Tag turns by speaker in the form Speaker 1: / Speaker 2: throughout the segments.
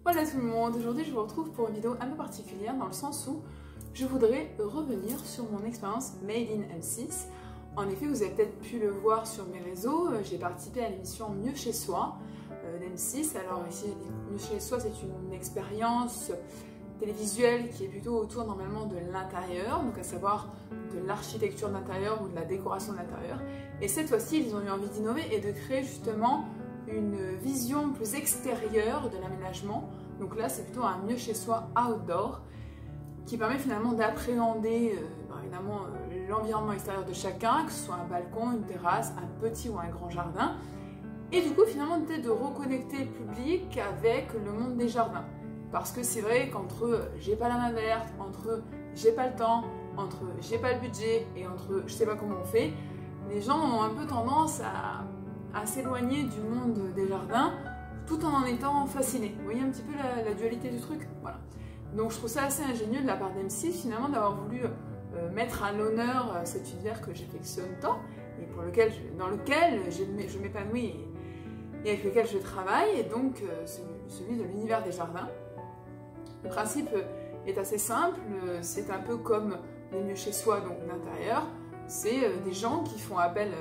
Speaker 1: Voilà tout le monde, aujourd'hui je vous retrouve pour une vidéo un peu particulière dans le sens où je voudrais revenir sur mon expérience Made in M6. En effet, vous avez peut-être pu le voir sur mes réseaux, j'ai participé à l'émission Mieux chez soi d'M6. Alors ici, Mieux chez soi, c'est une expérience télévisuelle qui est plutôt autour normalement de l'intérieur, donc à savoir de l'architecture d'intérieur ou de la décoration d'intérieur. Et cette fois-ci, ils ont eu envie d'innover et de créer justement une vision plus extérieure de l'aménagement. Donc là, c'est plutôt un mieux chez soi outdoor qui permet finalement d'appréhender évidemment l'environnement extérieur de chacun, que ce soit un balcon, une terrasse, un petit ou un grand jardin. Et du coup, finalement, peut-être de reconnecter le public avec le monde des jardins. Parce que c'est vrai qu'entre j'ai pas la main verte, entre j'ai pas le temps, entre j'ai pas le budget et entre je sais pas comment on fait, les gens ont un peu tendance à s'éloigner du monde des jardins tout en étant fascinés. Vous voyez un petit peu la dualité du truc, voilà. Donc je trouve ça assez ingénieux de la part d'M6 finalement d'avoir voulu mettre à l'honneur cet univers que j'affectionne tant et dans lequel je m'épanouis et avec lequel je travaille, et donc celui de l'univers des jardins. Le principe est assez simple, c'est un peu comme les mieux chez soi, donc l'intérieur. C'est des gens qui font appel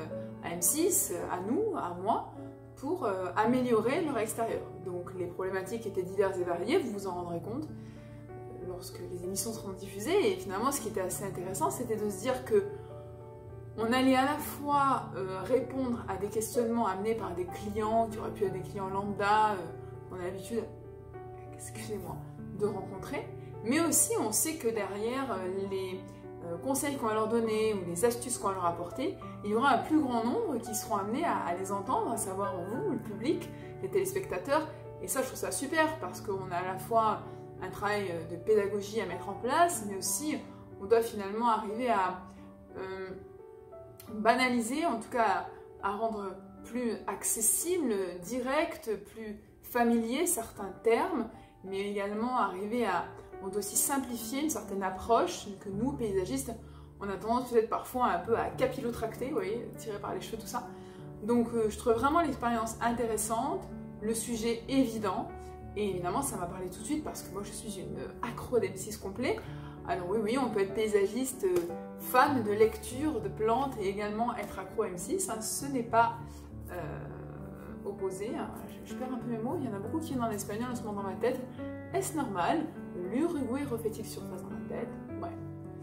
Speaker 1: à M6, à nous, à moi, pour améliorer leur extérieur. Donc les problématiques étaient diverses et variées, vous vous en rendrez compte lorsque les émissions seront diffusées. Et finalement, ce qui était assez intéressant, c'était de se dire que on allait à la fois répondre à des questionnements amenés par des clients, qui auraient pu être des clients lambda, qu'on a l'habitude, excusez-moi, de rencontrer, mais aussi on sait que derrière les conseils qu'on va leur donner ou les astuces qu'on va leur apporter, il y aura un plus grand nombre qui seront amenés à les entendre, à savoir vous, le public, les téléspectateurs. Et ça, je trouve ça super parce qu'on a à la fois un travail de pédagogie à mettre en place, mais aussi on doit finalement arriver à banaliser, en tout cas à rendre plus accessible, direct, plus familier certains termes, mais également arriver on doit aussi simplifier une certaine approche que nous, paysagistes, on a tendance peut-être parfois un peu à capillotracter, vous voyez, tirer par les cheveux, tout ça. Donc je trouve vraiment l'expérience intéressante, le sujet évident, et évidemment ça m'a parlé tout de suite parce que moi je suis une accro d'M6 complet. Alors oui, on peut être paysagiste, fan de lecture, de plantes, et également être accro à M6, hein, ce n'est pas opposé. Hein. Je perds un peu mes mots, il y en a beaucoup qui viennent en espagnol en ce moment dans ma tête. Est-ce normal? L'Uruguay refait-il surface dans ma tête? Ouais.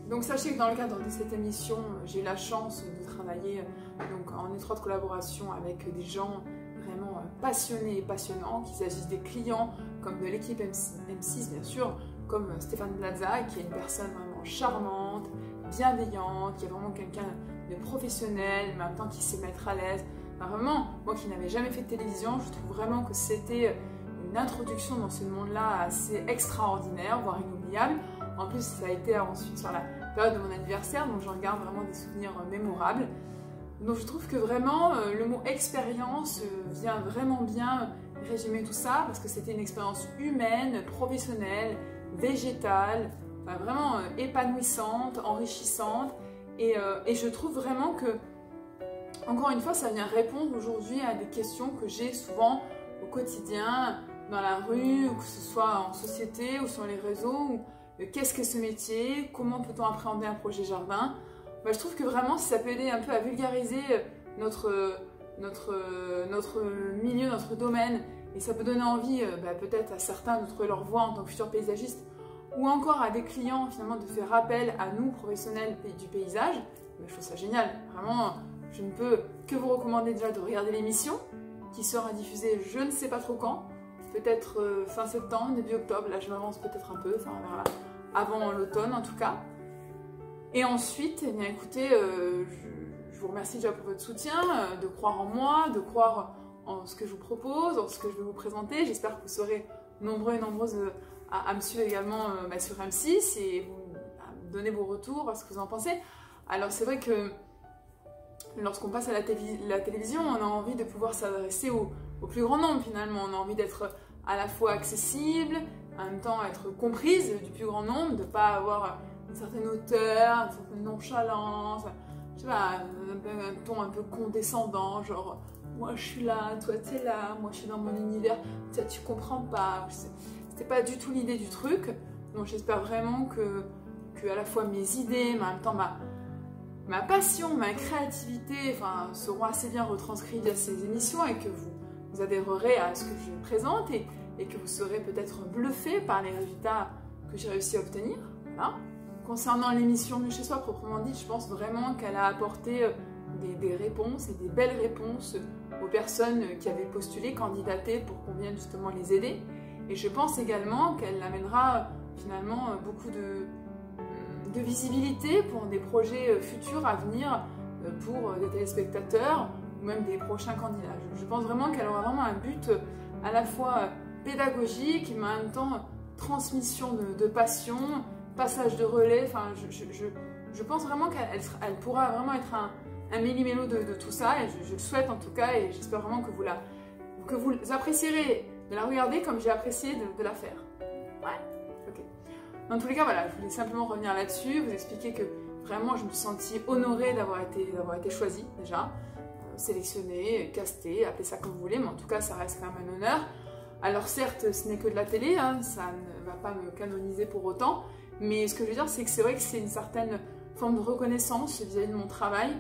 Speaker 1: Donc sachez que dans le cadre de cette émission, j'ai eu la chance de travailler donc, en étroite collaboration avec des gens vraiment passionnés et passionnants, qu'il s'agisse des clients comme de l'équipe M6 bien sûr, comme Stéphane Plaza, qui est une personne vraiment charmante, bienveillante, qui est vraiment quelqu'un de professionnel, mais en même temps qui sait mettre à l'aise. Enfin, vraiment, moi qui n'avais jamais fait de télévision, je trouve vraiment que c'était une introduction dans ce monde-là assez extraordinaire, voire inoubliable. En plus, ça a été ensuite sur la période de mon anniversaire, donc j'en garde vraiment des souvenirs mémorables. Donc je trouve que vraiment le mot expérience vient vraiment bien résumer tout ça, parce que c'était une expérience humaine, professionnelle, végétale, enfin, vraiment épanouissante, enrichissante, et je trouve vraiment que, encore une fois, ça vient répondre aujourd'hui à des questions que j'ai souvent au quotidien, dans la rue, que ce soit en société ou sur les réseaux. Qu'est-ce que ce métier? Comment peut-on appréhender un projet jardin? Bah, je trouve que vraiment, si ça peut aider un peu à vulgariser notre milieu, notre domaine, et ça peut donner envie peut-être à certains de trouver leur voie en tant que futurs paysagistes, ou encore à des clients finalement de faire appel à nous, professionnels du paysage, bah, je trouve ça génial. Vraiment, je ne peux que vous recommander déjà de regarder l'émission, qui sera diffusée je ne sais pas trop quand, peut-être fin septembre, début octobre, là je m'avance peut-être un peu, enfin voilà, avant l'automne en tout cas. Et ensuite, eh bien écoutez, je vous remercie déjà pour votre soutien, de croire en moi, de croire en ce que je vous propose, en ce que je vais vous présenter. J'espère que vous serez nombreux et nombreuses à me suivre également sur M6 et à me donner vos retours, ce que vous en pensez. Alors c'est vrai que lorsqu'on passe à la télévision, on a envie de pouvoir s'adresser au plus grand nombre finalement. On a envie d'être à la fois accessible, en même temps être comprise du plus grand nombre, de ne pas avoir une certaine hauteur, une certaine nonchalance, je sais pas, un ton un peu condescendant, genre moi je suis là, toi t'es là, moi je suis dans mon univers, tu comprends pas. C'est c'était pas du tout l'idée du truc. Donc j'espère vraiment que à la fois mes idées, mais en même temps ma passion, ma créativité, enfin, seront assez bien retranscrites via ces émissions et que vous adhérerez à ce que je présente et que vous serez peut-être bluffé par les résultats que j'ai réussi à obtenir. Voilà. Concernant l'émission Mieux chez soi proprement dite, je pense vraiment qu'elle a apporté des réponses et des belles réponses aux personnes qui avaient postulé, candidaté pour qu'on vienne justement les aider. Et je pense également qu'elle amènera finalement beaucoup de visibilité pour des projets futurs à venir pour des téléspectateurs ou même des prochains candidats. Je pense vraiment qu'elle aura vraiment un but à la fois pédagogique mais en même temps transmission de passion, passage de relais. Enfin, je pense vraiment qu'elle pourra vraiment être un méli-mélo de tout ça et je le souhaite en tout cas et j'espère vraiment que vous apprécierez de la regarder comme j'ai apprécié de la faire. Ouais, ok. Dans tous les cas, voilà, je voulais simplement revenir là-dessus, vous expliquer que vraiment je me suis sentie honorée d'avoir été choisie déjà, sélectionnée, castée, appelez ça comme vous voulez, mais en tout cas ça reste quand même un honneur. Alors certes, ce n'est que de la télé, hein, ça ne va pas me canoniser pour autant, mais ce que je veux dire, c'est que c'est vrai que c'est une certaine forme de reconnaissance vis-à-vis de mon travail,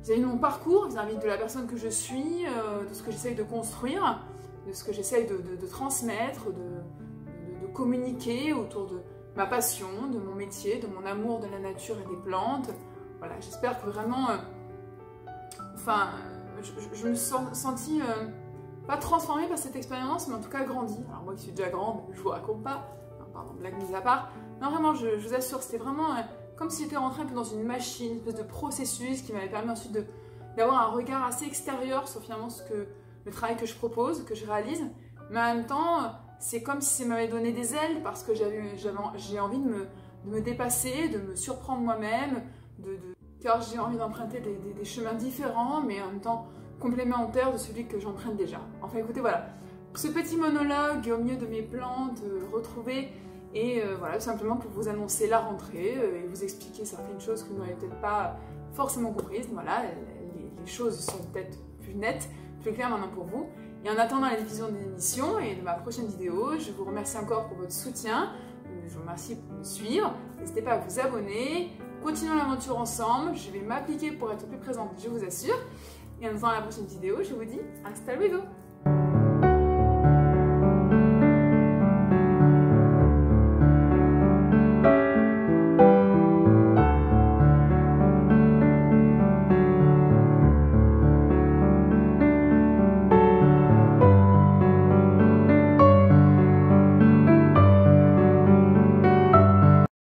Speaker 1: vis-à-vis de mon parcours, vis-à-vis de la personne que je suis, de ce que j'essaye de construire, de ce que j'essaye de transmettre, de communiquer autour de ma passion, de mon métier, de mon amour de la nature et des plantes. Voilà, j'espère que vraiment, enfin, je me suis sentie pas transformée par cette expérience, mais en tout cas grandie. Alors moi qui suis déjà grande, je vous raconte pas, hein, pardon, blague mise à part. Non, vraiment, je vous assure, c'était vraiment comme si j'étais rentrée un peu dans une machine, une espèce de processus qui m'avait permis ensuite d'avoir un regard assez extérieur sur finalement le travail que je propose, que je réalise. Mais en même temps, c'est comme si ça m'avait donné des ailes parce que j'ai envie de me dépasser, de me surprendre moi-même, car j'ai envie d'emprunter des chemins différents, mais en même temps complémentaires de celui que j'emprunte déjà. Enfin écoutez, voilà, ce petit monologue au milieu de mes plantes retrouvées, et voilà, tout simplement pour vous annoncer la rentrée et vous expliquer certaines choses que vous n'aurez peut-être pas forcément comprises. Voilà, les choses sont peut-être plus nettes, plus claires maintenant pour vous. Et en attendant la diffusion de l'émission et de ma prochaine vidéo, je vous remercie encore pour votre soutien. Je vous remercie pour me suivre. N'hésitez pas à vous abonner. Continuons l'aventure ensemble. Je vais m'appliquer pour être plus présente, je vous assure. Et en attendant la prochaine vidéo, je vous dis hasta luego!